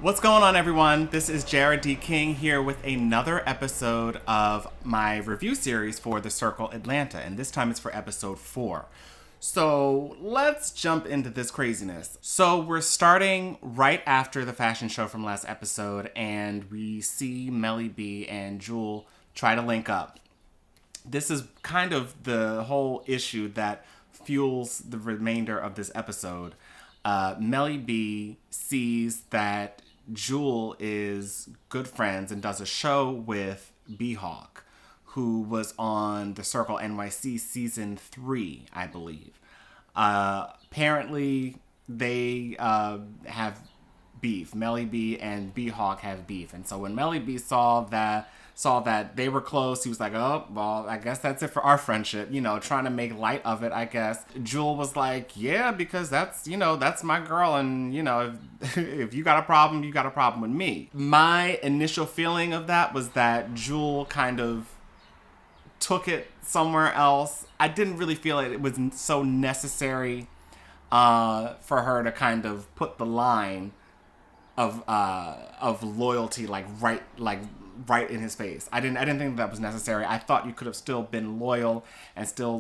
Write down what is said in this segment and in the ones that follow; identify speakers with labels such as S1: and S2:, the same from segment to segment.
S1: What's going on, everyone? This is Jarrod D here with another episode of my review series for The Circle Atlanta, and this time it's for episode 4. So let's jump into this craziness. So we're starting right after the fashion show from last episode, and we see Melli B and Jewel try to link up. This is kind of the whole issue that fuels the remainder of this episode. Melli B sees that Jewel is good friends and does a show with B-Hawk, who was on The Circle NYC season 3, I believe. Apparently, they have beef. Melli B and B-Hawk have beef, and so when Melli B saw that they were close, he was like, oh, well, I guess that's it for our friendship, trying to make light of it, I guess. Jewel was like, yeah, because that's my girl, and, if you got a problem, you got a problem with me. My initial feeling of that was that Jewel kind of took it somewhere else. I didn't really feel it was so necessary for her to kind of put the line of loyalty right in his face. I didn't think that was necessary. I thought you could have still been loyal and still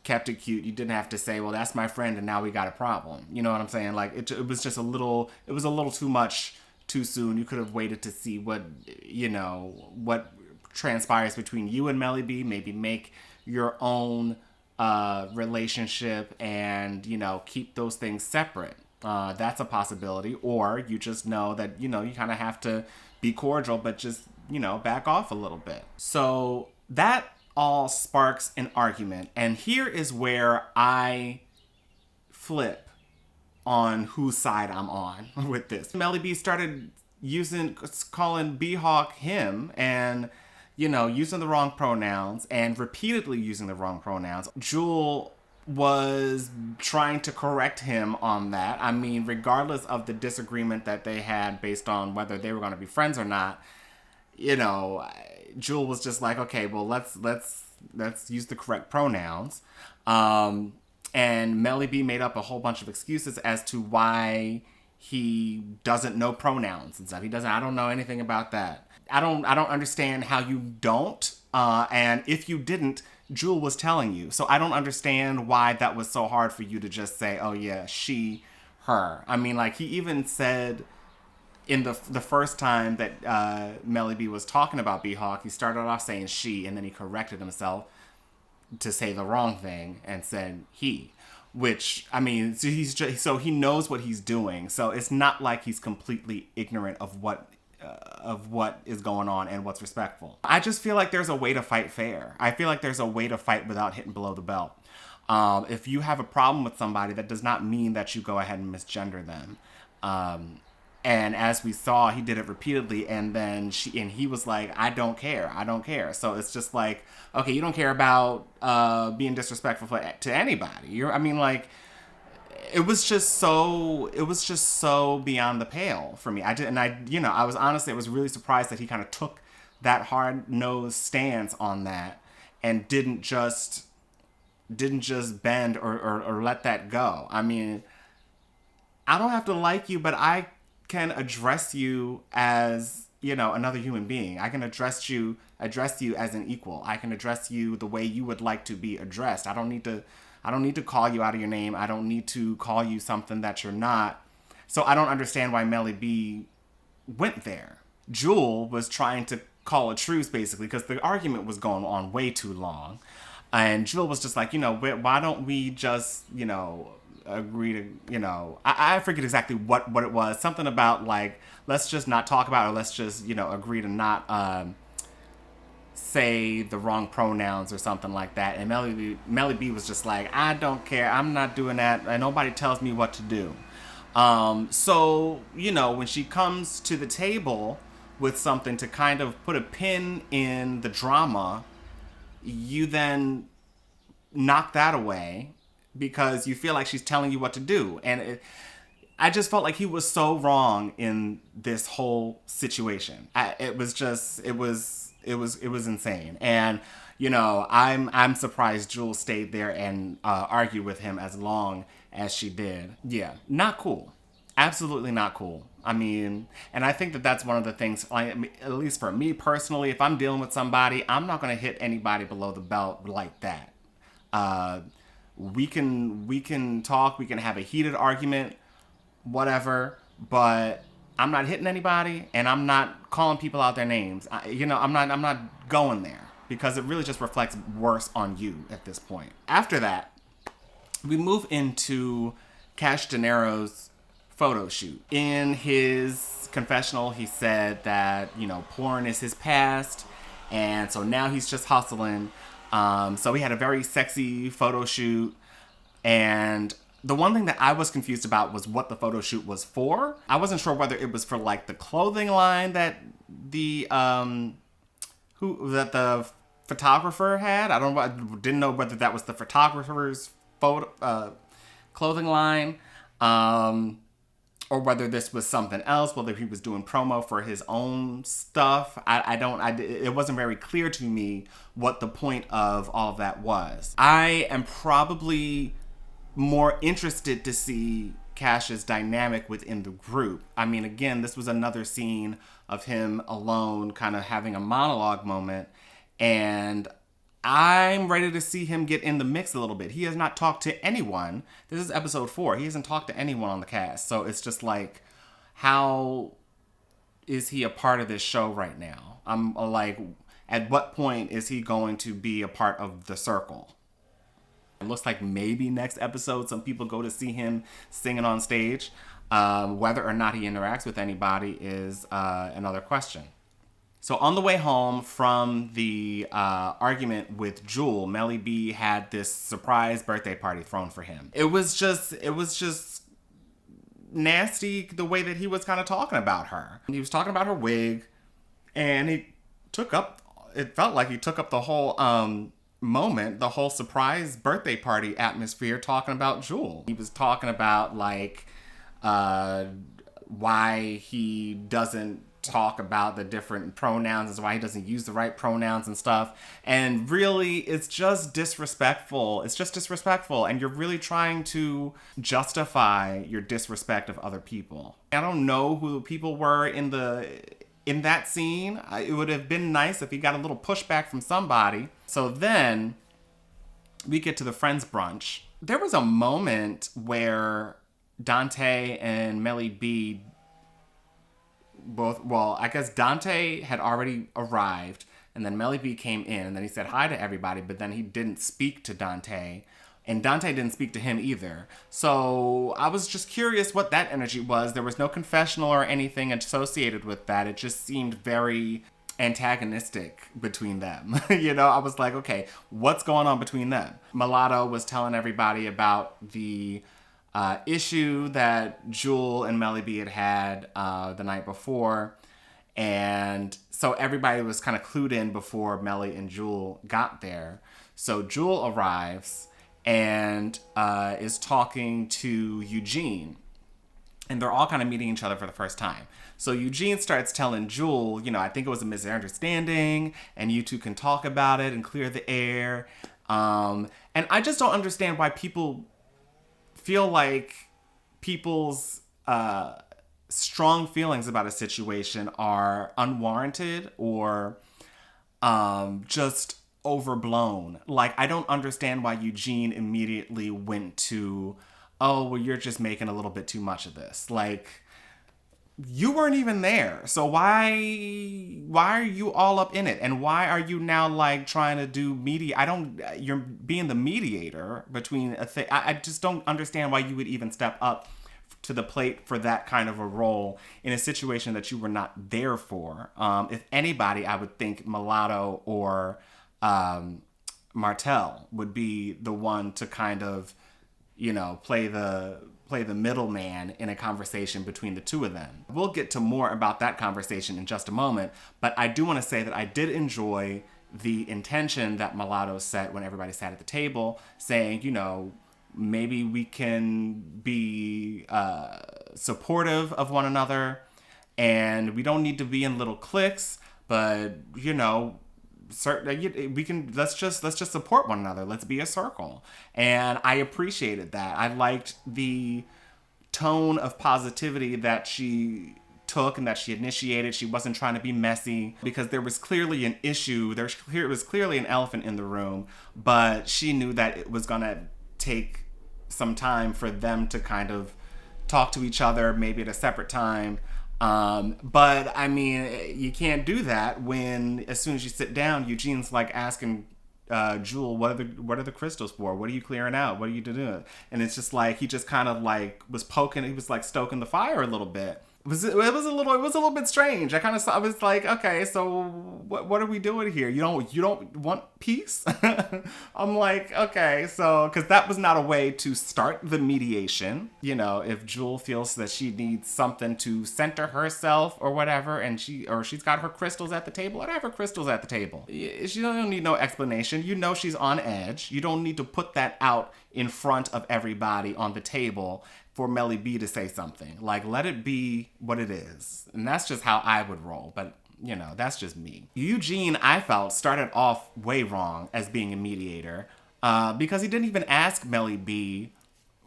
S1: kept it cute. You didn't have to say, well, that's my friend and now we got a problem. You know what I'm saying? Like it was just a little too much too soon. You could have waited to see what transpires between you and Melli B. Maybe make your own relationship and, keep those things separate. That's a possibility. Or you just know that, you kind of have to be cordial, but just, back off a little bit. So that all sparks an argument. And here is where I flip on whose side I'm on with this. Melli B started calling B-Hawk him and, using the wrong pronouns and repeatedly using the wrong pronouns. Jewel was trying to correct him on that. I mean, regardless of the disagreement that they had based on whether they were going to be friends or not, Jewel was just like, okay, well, let's use the correct pronouns. And Melli B made up a whole bunch of excuses as to why he doesn't know pronouns and stuff. I don't know anything about that. I don't understand how you don't. And if you didn't, Jewel was telling you. So I don't understand why that was so hard for you to just say, oh yeah, she, her. I mean, he even said in the first time that Melli B was talking about B-Hawk, he started off saying she, and then he corrected himself to say the wrong thing and said he. Which, I mean, so he knows what he's doing. So it's not like he's completely ignorant of what is going on and what's respectful. I just feel like there's a way to fight fair. I feel like there's a way to fight without hitting below the belt. If you have a problem with somebody, that does not mean that you go ahead and misgender them. And as we saw, he did it repeatedly, and then he was like, I don't care. So it's just like, okay, you don't care about being disrespectful to anybody. It was just so beyond the pale for me. I was really surprised that he kind of took that hard-nosed stance on that and didn't just bend or let that go. I mean, I don't have to like you, but I can address you as, another human being. I can address you as an equal. I can address you the way you would like to be addressed. I don't need to call you out of your name. I don't need to call you something that you're not. So I don't understand why Melli B went there. Jewel was trying to call a truce, basically, because the argument was going on way too long. And Jewel was just like, why don't we just, agree to, I forget exactly what it was. Something about, let's just not talk about it, or let's just, agree to not say the wrong pronouns or something like that. And Melli B was just like, I don't care. I'm not doing that. And nobody tells me what to do. So, when she comes to the table with something to kind of put a pin in the drama, you then knock that away because you feel like she's telling you what to do. And I just felt like he was so wrong in this whole situation. It was insane. And I'm surprised Jewel stayed there and argued with him as long as she did. Yeah, not cool. Absolutely not cool. I mean, and I think that that's one of the things, at least for me personally, if I'm dealing with somebody, I'm not going to hit anybody below the belt like that. Uh, we can talk, we can have a heated argument, whatever, but I'm not hitting anybody, and I'm not calling people out their names. I'm not going there because it really just reflects worse on you at this point. After that, we move into Cash Gennaro's photo shoot. In his confessional, he said that, porn is his past, and so now he's just hustling. So he had a very sexy photo shoot, and the one thing that I was confused about was what the photo shoot was for. I wasn't sure whether it was for like the clothing line that the photographer had. I didn't know whether that was the photographer's photo clothing line, or whether this was something else, whether he was doing promo for his own stuff. It wasn't very clear to me what the point of all of that was. I am probably more interested to see Cash's dynamic within the group. I mean, again, this was another scene of him alone, kind of having a monologue moment, and I'm ready to see him get in the mix a little bit. He has not talked to anyone. This is episode 4. He hasn't talked to anyone on the cast. So it's just like, how is he a part of this show right now? I'm like, at what point is he going to be a part of the circle? It looks like maybe next episode some people go to see him singing on stage. Whether or not he interacts with anybody is another question. So on the way home from the argument with Jewel, Melli B had this surprise birthday party thrown for him. It was just nasty the way that he was kind of talking about her. He was talking about her wig, and it felt like he took up the whole moment, the whole surprise birthday party atmosphere, talking about Jewel. He was talking about like why he doesn't talk about the different pronouns, is why he doesn't use the right pronouns and stuff. And really, it's just disrespectful. It's just disrespectful. And you're really trying to justify your disrespect of other people. I don't know who the people were in that scene. It would have been nice if he got a little pushback from somebody. So then we get to the Friends brunch. There was a moment where Dante and Melli B I guess Dante had already arrived, and then Melli B came in, and then he said hi to everybody, but then he didn't speak to Dante, and Dante didn't speak to him either. So I was just curious what that energy was. There was no confessional or anything associated with that. It just seemed very antagonistic between them. I was like, okay, what's going on between them? Mulatto was telling everybody about the issue that Jewel and Melli B had the night before. And so everybody was kind of clued in before Melli and Jewel got there. So Jewel arrives and is talking to Eugene. And they're all kind of meeting each other for the first time. So Eugene starts telling Jewel, I think it was a misunderstanding, and you two can talk about it and clear the air. And I just don't understand why people feel like people's strong feelings about a situation are unwarranted or just overblown. Like, I don't understand why Eugene immediately went to, oh, well, you're just making a little bit too much of this. Like, you weren't even there. So why are you all up in it? And why are you now like trying to do you're being the mediator between a thing. I just don't understand why you would even step up to the plate for that kind of a role in a situation that you were not there for. If anybody, I would think Mulatto or Martell would be the one to kind of, play the middleman in a conversation between the two of them. We'll get to more about that conversation in just a moment, but I do want to say that I did enjoy the intention that Mulatto set when everybody sat at the table, saying, maybe we can be supportive of one another, and we don't need to be in little cliques, but, we can let's just support one another. Let's be a circle. And I appreciated that. I liked the tone of positivity that she took and that she initiated. She wasn't trying to be messy because there was clearly an issue. There was clearly an elephant in the room, but she knew that it was gonna take some time for them to kind of talk to each other, maybe at a separate time. But I mean, you can't do that when as soon as you sit down, Eugene's like asking Jewel, what are the crystals for? What are you clearing out? What are you doing? And it's just like he just kind of like was poking. He was like stoking the fire a little bit. It was a little bit strange. I was like, okay, so what are we doing here? You don't want peace? I'm like, okay, so because that was not a way to start the mediation. You know, if Jewel feels that she needs something to center herself or whatever, and she's got her crystals at the table, let her have her crystals at the table. She don't need no explanation. You know she's on edge. You don't need to put that out in front of everybody on the table for Melli B to say something. Like, let it be what it is. And that's just how I would roll. But, you know, that's just me. Eugene, I felt, started off way wrong as being a mediator because he didn't even ask Melli B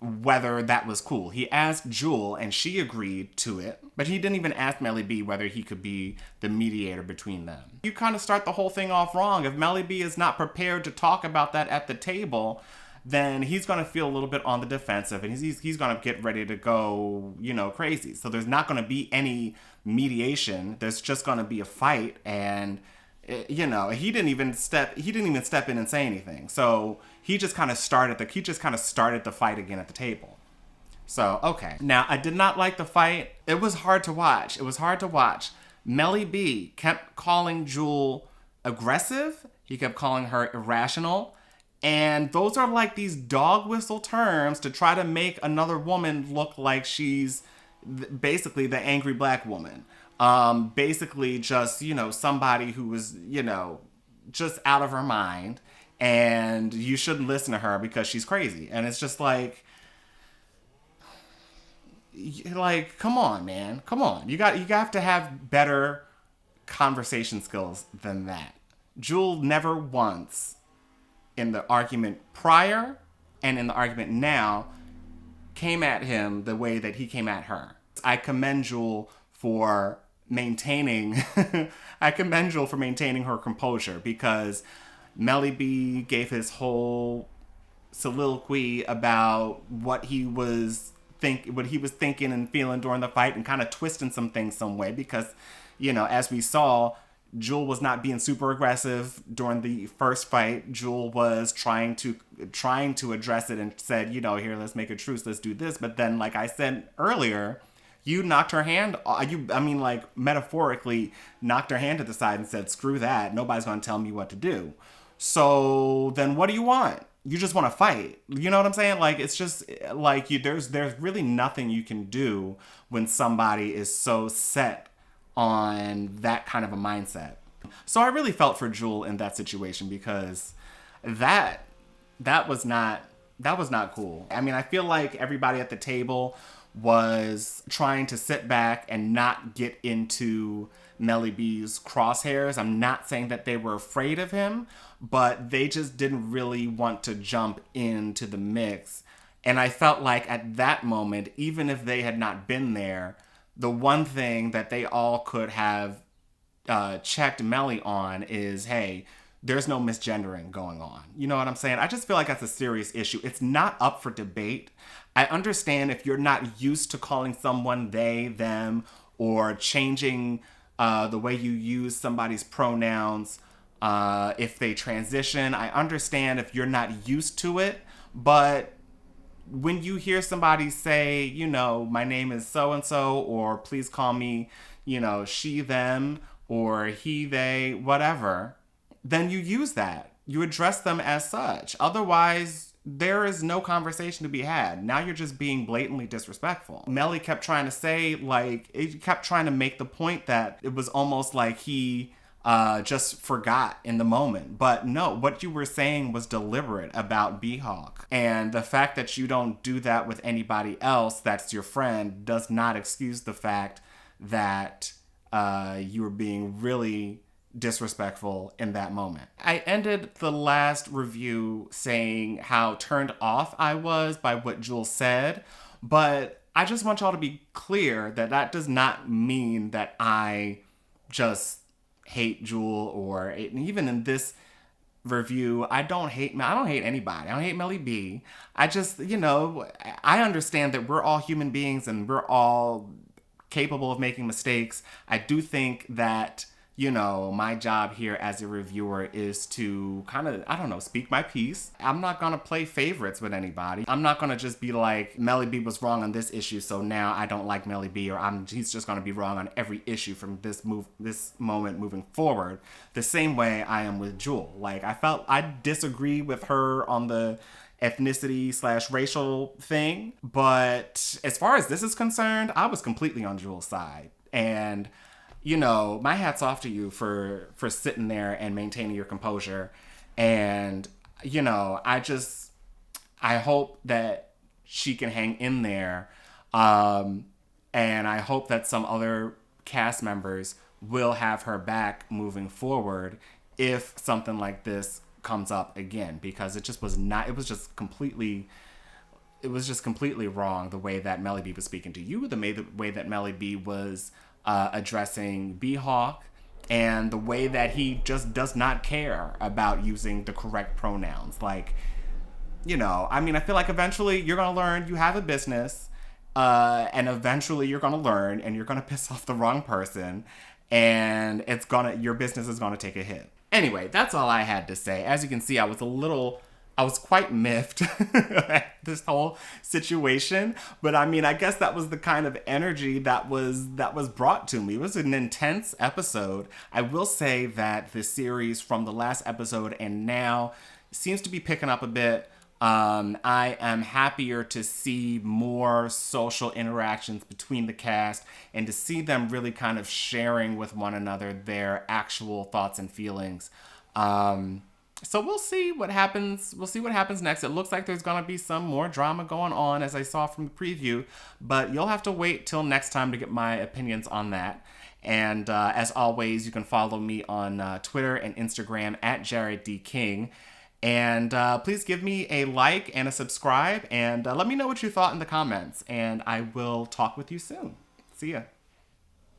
S1: whether that was cool. He asked Jewel, and she agreed to it. But he didn't even ask Melli B whether he could be the mediator between them. You kind of start the whole thing off wrong. If Melli B is not prepared to talk about that at the table, then he's going to feel a little bit on the defensive, and he's going to get ready to go, you know, crazy. So there's not going to be any mediation. There's just going to be a fight, and you know, he didn't even step in and say anything. So he just kind of started the fight again at the table. So, okay. Now, I did not like the fight. It was hard to watch. Melli B kept calling Jewel aggressive. He kept calling her irrational. And those are like these dog whistle terms to try to make another woman look like she's basically the angry black woman. Basically just, you know, somebody who was, you know, just out of her mind, and you shouldn't listen to her because she's crazy. And it's just like, come on, man. Come on. You have to have better conversation skills than that. Jewel never once, in the argument prior and in the argument now, came at him the way that he came at her. I commend Jewel for maintaining her composure, because Melli B gave his whole soliloquy about what he was thinking and feeling during the fight, and kind of twisting some things some way, because, you know, as we saw, Jewel was not being super aggressive during the first fight. Jewel was trying to address it and said, you know, here, let's make a truce, let's do this. But then, like I said earlier, you knocked her hand, metaphorically knocked her hand to the side and said, screw that, nobody's going to tell me what to do. So then what do you want? You just want to fight. You know what I'm saying? Like, it's just like there's really nothing you can do when somebody is so set on that kind of a mindset. So I really felt for Jewel in that situation, because that was not cool. I mean, I feel like everybody at the table was trying to sit back and not get into Melli B's crosshairs. I'm not saying that they were afraid of him, but they just didn't really want to jump into the mix. And I felt like at that moment, even if they had not been there, the one thing that they all could have checked Melli on is, hey, there's no misgendering going on. You know what I'm saying? I just feel like that's a serious issue. It's not up for debate. I understand if you're not used to calling someone they, them, or changing the way you use somebody's pronouns if they transition. I understand if you're not used to it, but when you hear somebody say, you know, my name is so-and-so, or please call me, you know, she, them, or he, they, whatever, then you use that. You address them as such. Otherwise, there is no conversation to be had. Now you're just being blatantly disrespectful. Melli kept trying to say, like, it kept trying to make the point that it was almost like he just forgot in the moment. But no, what you were saying was deliberate about B-Hawk. And the fact that you don't do that with anybody else that's your friend does not excuse the fact that you were being really disrespectful in that moment. I ended the last review saying how turned off I was by what Jewel said, but I just want y'all to be clear that that does not mean that I just hate Jewel, or even in this review, I don't hate anybody. I don't hate Melli B. I just, I understand that we're all human beings and we're all capable of making mistakes. I do think that, my job here as a reviewer is to kind of, I don't know, speak my piece. I'm not going to play favorites with anybody. I'm not going to just be like, Melli B was wrong on this issue, so now I don't like Melli B, or he's just going to be wrong on every issue from this moment moving forward. The same way I am with Jewel. Like, I disagree with her on the ethnicity/racial thing, but as far as this is concerned, I was completely on Jewel's side. And my hat's off to you for sitting there and maintaining your composure. And, I hope that she can hang in there. And I hope that some other cast members will have her back moving forward if something like this comes up again, because it was just completely wrong the way that Melli B was speaking to you, the way that Melli B was addressing B-Hawk, and the way that he just does not care about using the correct pronouns. Like, I feel like eventually you're going to learn you have a business, and eventually you're going to learn and you're going to piss off the wrong person, and your business is going to take a hit. Anyway, that's all I had to say. As you can see, I was quite miffed at this whole situation. But I guess that was the kind of energy that was brought to me. It was an intense episode. I will say that the series from the last episode and now seems to be picking up a bit. I am happier to see more social interactions between the cast and to see them really kind of sharing with one another their actual thoughts and feelings. So we'll see what happens. We'll see what happens next. It looks like there's going to be some more drama going on, as I saw from the preview, but you'll have to wait till next time to get my opinions on that. And as always, you can follow me on Twitter and Instagram at Jarrod D King. And please give me a like and a subscribe, and let me know what you thought in the comments. And I will talk with you soon. See ya.